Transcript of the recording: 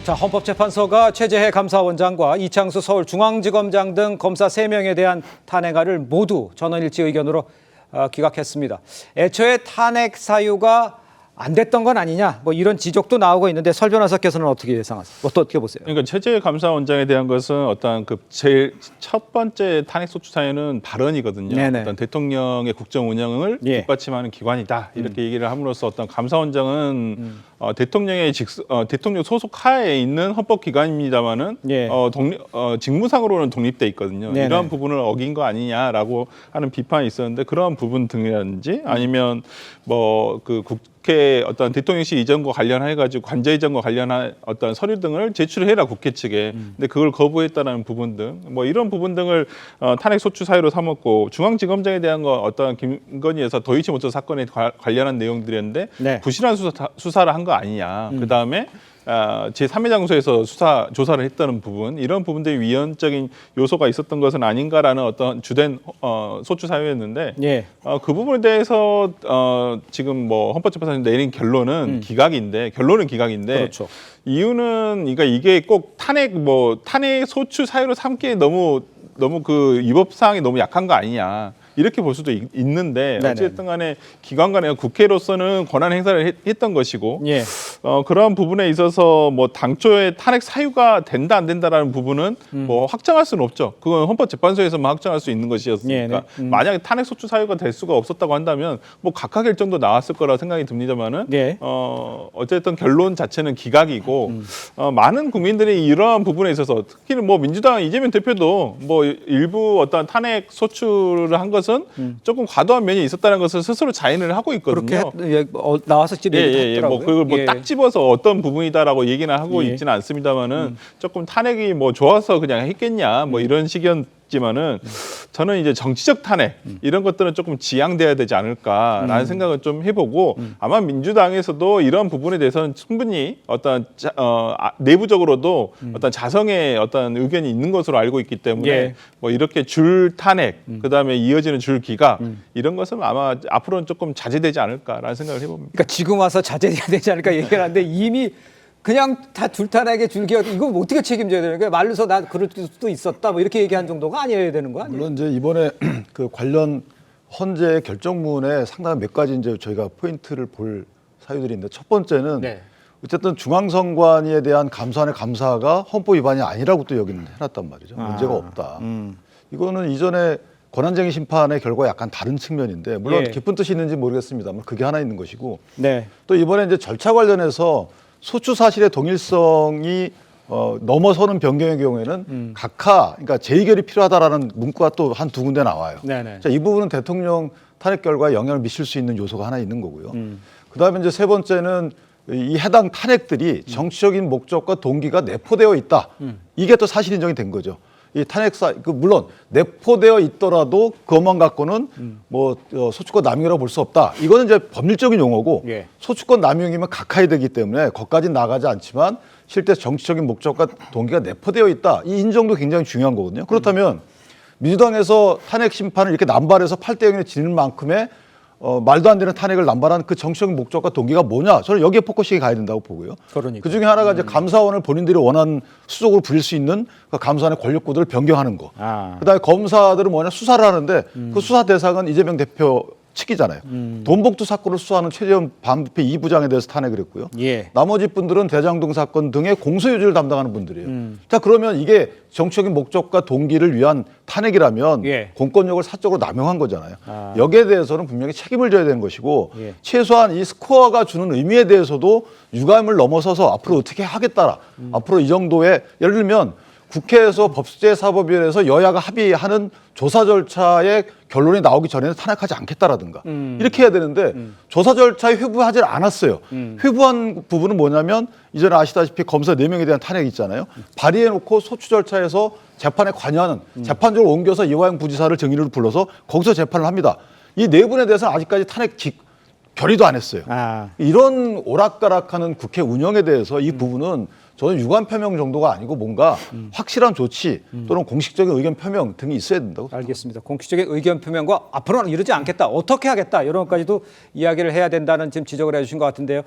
자, 헌법재판소가 최재해 감사원장과 이창수 서울중앙지검장 등 검사 3명에 대한 탄핵안을 모두 전원일치 의견으로 기각했습니다. 애초에 탄핵 사유가 안 됐던 건 아니냐, 뭐 이런 지적도 나오고 있는데 설 변호사께서는 어떻게 예상하세요? 어떻게 보세요? 그러니까 최재해 감사원장에 대한 것은 어떤 그 제일 첫 번째 탄핵 소추 사유는 발언이거든요. 네네. 어떤 대통령의 국정 운영을 예. 뒷받침하는 기관이다 이렇게 얘기를 함으로써 어떤 감사원장은 대통령 소속 하에 있는 헌법 기관입니다만은 예. 직무상으로는 독립돼 있거든요. 네네. 이러한 부분을 어긴 거 아니냐라고 하는 비판이 있었는데 그러한 부분 등이라든지 아니면 뭐 그 국회 어떤 대통령실 이전과 관련해 가지고 관저 이전과 관련한 어떤 서류 등을 제출해라 국회 측에. 근데 그걸 거부했다라는 부분 등 뭐 이런 부분 등을 탄핵 소추 사유로 삼았고 중앙지검장에 대한 거 어떤 김건희 여사 도이치모터 사건에 관련한 내용들이었는데 네. 부실한 수사를 한 거 아니냐. 그 다음에 제3의 장소에서 조사를 했다는 부분, 이런 부분들이 위헌적인 요소가 있었던 것은 아닌가라는 어떤 주된 소추 사유였는데 예. 그 부분에 대해서 지금 뭐 헌법재판소에서 내린 결론은 결론은 기각인데 그렇죠. 이유는 그러니까 이게 꼭 탄핵 소추 사유로 삼기에 너무 그 위법 사항이 너무 약한 거 아니냐. 이렇게 볼 수도 있는데 어쨌든 간에 기관 간에 국회로서는 권한 행사를 했던 것이고 예. 그러한 부분에 있어서 뭐 당초에 탄핵 사유가 된다 안 된다라는 부분은 뭐 확정할 수는 없죠. 그건 헌법재판소에서만 확정할 수 있는 것이었으니까 만약에 탄핵 소추 사유가 될 수가 없었다고 한다면 뭐 각하 결정도 나왔을 거라 생각이 듭니다만은 예. 어쨌든 결론 자체는 기각이고 많은 국민들이 이러한 부분에 있어서 특히는 뭐 민주당 이재명 대표도 뭐 일부 어떤 탄핵 소추를 한 것은 조금 과도한 면이 있었다는 것을 스스로 자인을 하고 있거든요. 그렇게 나와서 얘기했더라고요. 뭐 그걸 뭐 딱 집어서 어떤 부분이다라고 얘기는 하고 있지는 않습니다만은 조금 탄핵이 뭐 좋아서 그냥 했겠냐 뭐 이런 식이었지만은 저는 이제 정치적 탄핵 이런 것들은 조금 지양돼야 되지 않을까라는 생각을 좀 해보고 아마 민주당에서도 이런 부분에 대해서는 충분히 어떤 내부적으로도 어떤 자성의 어떤 의견이 있는 것으로 알고 있기 때문에 예. 뭐 이렇게 줄 탄핵 그다음에 이어지는 줄 기각 이런 것은 아마 앞으로는 조금 자제되지 않을까라는 생각을 해봅니다. 그러니까 지금 와서 자제해야 되지 않을까 얘기를 하는데 이미 그냥 다 줄탄핵에 줄기가 이거 어떻게 책임져야 되는 거야? 말로서 나 그럴 수도 있었다 뭐 이렇게 얘기한 정도가 아니어야 되는 거야? 물론 이제 이번에 그 관련 헌재 결정문에 상당한 몇 가지 이제 저희가 포인트를 볼 사유들이 있는데 첫 번째는 네. 어쨌든 중앙선관위에 대한 감사원의 감사가 헌법 위반이 아니라고 또 여기는 해놨단 말이죠. 문제가 없다. 이거는 이전에 권한쟁의 심판의 결과와 약간 다른 측면인데 물론 예. 깊은 뜻이 있는지 모르겠습니다만 그게 하나 있는 것이고 네. 또 이번에 이제 절차 관련해서 소추 사실의 동일성이 넘어서는 변경의 경우에는 각하, 그러니까 재의결이 필요하다라는 문구가 또 한 두 군데 나와요. 네네. 자, 이 부분은 대통령 탄핵 결과에 영향을 미칠 수 있는 요소가 하나 있는 거고요. 그다음에 이제 세 번째는 이 해당 탄핵들이 정치적인 목적과 동기가 내포되어 있다. 이게 또 사실 인정이 된 거죠. 이 탄핵사 물론 내포되어 있더라도 그것만 갖고는 소추권 남용이라고 볼 수 없다. 이거는 이제 법률적인 용어고 예. 소추권 남용이면 각하해야 되기 때문에 거기까지 나가지 않지만 실제 정치적인 목적과 동기가 내포되어 있다. 이 인정도 굉장히 중요한 거거든요. 그렇다면 민주당에서 탄핵 심판을 이렇게 남발해서 8대 0에 지는 만큼의 말도 안 되는 탄핵을 남발한 그 정치적인 목적과 동기가 뭐냐? 저는 여기에 포커싱이 가야 된다고 보고요. 그러니까. 그 중에 하나가 이제 감사원을 본인들이 원하는 수속으로 부릴 수 있는 그 감사원의 권력구도를 변경하는 거. 그다음에 검사들은 뭐냐? 수사를 하는데 그 수사 대상은 이재명 대표 측이잖아요. 돈복두 사건을 수사하는 최재형 반부패 2부장에 대해서 탄핵을 했고요. 예. 나머지 분들은 대장동 사건 등의 공소유지를 담당하는 분들이에요. 자, 그러면 이게 정치적인 목적과 동기를 위한 탄핵이라면 예. 공권력을 사적으로 남용한 거잖아요. 여기에 대해서는 분명히 책임을 져야 되는 것이고 예. 최소한 이 스코어가 주는 의미에 대해서도 유감을 넘어서서 앞으로 어떻게 하겠다. 앞으로 이 정도의 예를 들면 국회에서 법제사법위원회에서 여야가 합의하는 조사 절차의 결론이 나오기 전에는 탄핵하지 않겠다라든가 이렇게 해야 되는데 조사 절차에 회부하지 않았어요. 회부한 부분은 뭐냐면 이전에 아시다시피 검사 4명에 대한 탄핵이 있잖아요. 발의해놓고 소추 절차에서 재판에 관여하는 재판적으로 옮겨서 이화영 부지사를 증인으로 불러서 거기서 재판을 합니다. 이 4분에 대해서는 아직까지 탄핵 결의도 안 했어요. 이런 오락가락하는 국회 운영에 대해서 이 부분은 저는 유감 표명 정도가 아니고 뭔가 확실한 조치 또는 공식적인 의견 표명 등이 있어야 된다고. 알겠습니다. 공식적인 의견 표명과 앞으로는 이러지 않겠다, 어떻게 하겠다 이런 것까지도 이야기를 해야 된다는 지금 지적을 해주신 것 같은데요.